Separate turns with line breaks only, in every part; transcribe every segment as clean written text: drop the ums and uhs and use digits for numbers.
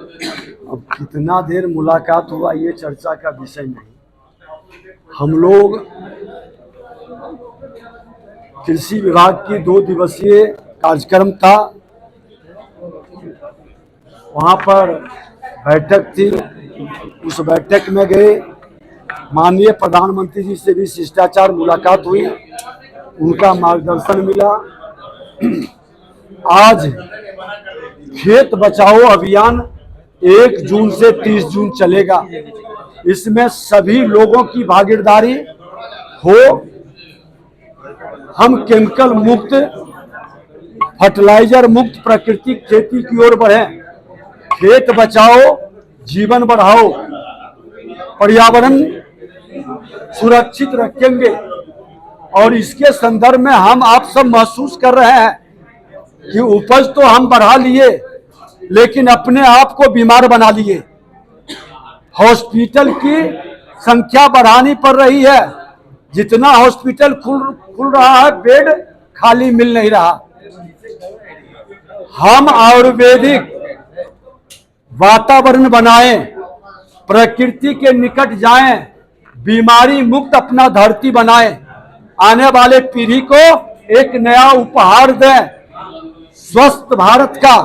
अब कितना देर मुलाकात हुआ ये चर्चा का विषय नहीं। हम लोग कृषि विभाग की 2 दिवसीय कार्यक्रम था, वहाँ पर बैठक थी। उस बैठक में गए, माननीय प्रधानमंत्री जी से भी शिष्टाचार मुलाकात हुई, उनका मार्गदर्शन मिला। आज खेत बचाओ अभियान 1 जून से 30 जून चलेगा। इसमें सभी लोगों की भागीदारी हो, हम केमिकल मुक्त, फर्टिलाइजर मुक्त प्राकृतिक खेती की ओर बढ़ें। खेत बचाओ, जीवन बढ़ाओ, पर्यावरण सुरक्षित रखेंगे। और इसके संदर्भ में हम आप सब महसूस कर रहे हैं कि उपज तो हम बढ़ा लिए, लेकिन अपने आप को बीमार बना लिए। हॉस्पिटल की संख्या बढ़ानी पड़ रही है। जितना हॉस्पिटल खुल रहा है, बेड खाली मिल नहीं रहा। हम आयुर्वेदिक वातावरण बनाएं, प्रकृति के निकट जाएं, बीमारी मुक्त अपना धरती बनाएं, आने वाले पीढ़ी को एक नया उपहार दें, स्वस्थ भारत का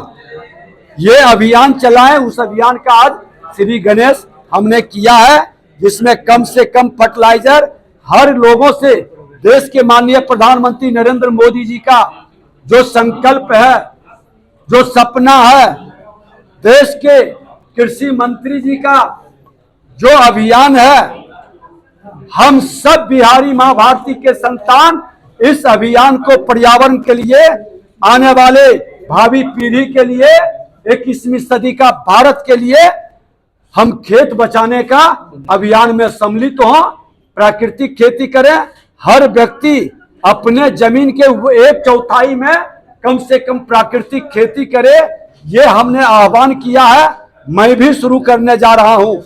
ये अभियान चलाएं। उस अभियान का आज श्री गणेश हमने किया है, जिसमें कम से कम फर्टिलाइजर हर लोगों से, देश के माननीय प्रधानमंत्री नरेंद्र मोदी जी का जो संकल्प है, जो सपना है, देश के कृषि मंत्री जी का जो अभियान है, हम सब बिहारी मां भारती के संतान इस अभियान को पर्यावरण के लिए, आने वाले भावी पीढ़ी के लिए, 21वीं सदी का भारत के लिए हम खेत बचाने का अभियान में सम्मिलित हों, प्राकृतिक खेती करें। हर व्यक्ति अपने जमीन के 1/4 में कम से कम प्राकृतिक खेती करे, ये हमने आह्वान किया है। मैं भी शुरू करने जा रहा हूं।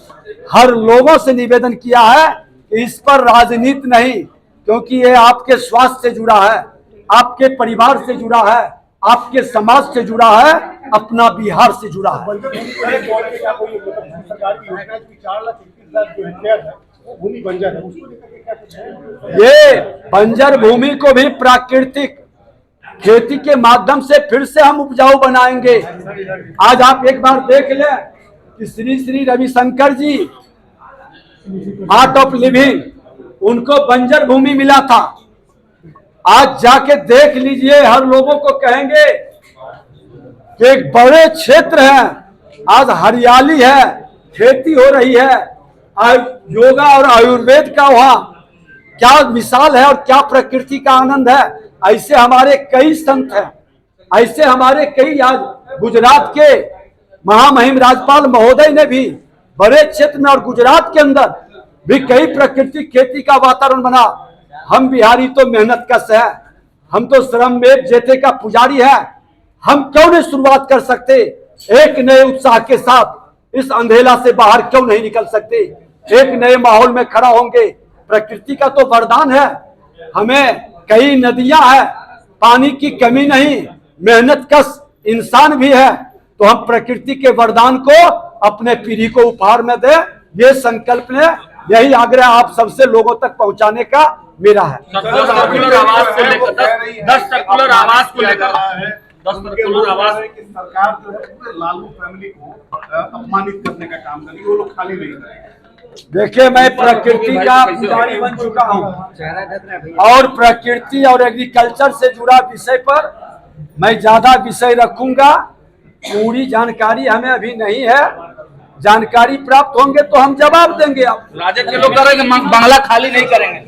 हर लोगों से निवेदन किया है कि इस पर राजनीति नहीं, क्योंकि ये आपके स्वास्थ्य से जुड़ा है, आपके परिवार से जुड़ा है, आपके समाज से जुड़ा है, अपना बिहार से जुड़ा है। ये बंजर भूमि को भी प्राकृतिक खेती के माध्यम से फिर से हम उपजाऊ बनाएंगे। आज आप एक बार देख लें कि श्री श्री रविशंकर जी, आर्ट ऑफ लिविंग, उनको बंजर भूमि मिला था। आज जाके देख लीजिए, हर लोगों को कहेंगे कि एक बड़े क्षेत्र है, आज हरियाली है, खेती हो रही है। योगा और आयुर्वेद का वहाँ क्या मिसाल है और क्या प्रकृति का आनंद है। ऐसे हमारे कई संत हैं, ऐसे हमारे कई, आज गुजरात के महामहिम राज्यपाल महोदय ने भी बड़े क्षेत्र में और गुजरात के अंदर भी कई प्राकृतिक खेती का वातावरण बना। हम बिहारी तो मेहनत कश है, हम तो श्रममेव जैते का पुजारी है। हम क्यों नहीं शुरुआत कर सकते? एक नए उत्साह के साथ इस अंधेला से बाहर क्यों नहीं निकल सकते? एक नए माहौल में खड़ा होंगे। प्रकृति का तो वरदान है, हमें कई नदियां हैं, पानी की कमी नहीं, मेहनत कश इंसान भी है। तो हम प्रकृति के वरदान को अपने पीढ़ी को उपहार में दें, ये संकल्प ने, यही आग्रह आप सबसे लोगों तक पहुंचाने का मेरा है।
10 सर्कुलर आवास को लेकर
सरकार जो है पूरे लालू फैमिली को अपमानित करने का काम कर रही है, वो लोग खाली नहीं करेंगे।
देखिए, मैं प्रकृति का पुजारी बन चुका हूं और प्रकृति और एग्रीकल्चर से जुड़ा विषय पर मैं ज्यादा विषय रखूंगा। पूरी जानकारी हमें अभी नहीं है, जानकारी प्राप्त होंगे तो हम जवाब देंगे। आप
राजद के लोग कह रहे हैं कि बांग्ला खाली नहीं करेंगे।